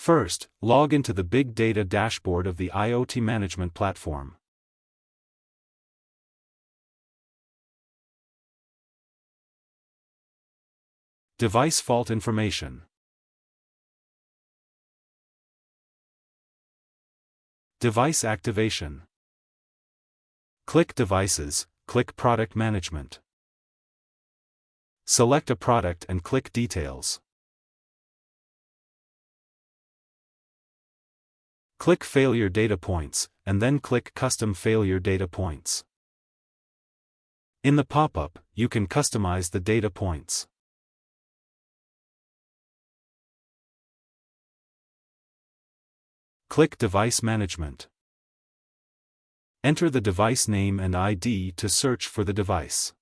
First, log into the Big Data dashboard of the IoT Management Platform. Device fault information. Device activation. Click Devices, click Product Management. Select a product and click Details. Click Failure Data Points, and then click Custom Failure Data Points. In the pop-up, you can customize the data points. Click Device Management. Enter the device name and ID to search for the device.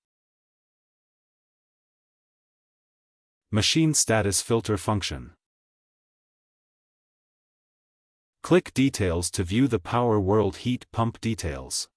Machine Status Filter function. Click Details to view the Power World heat pump details.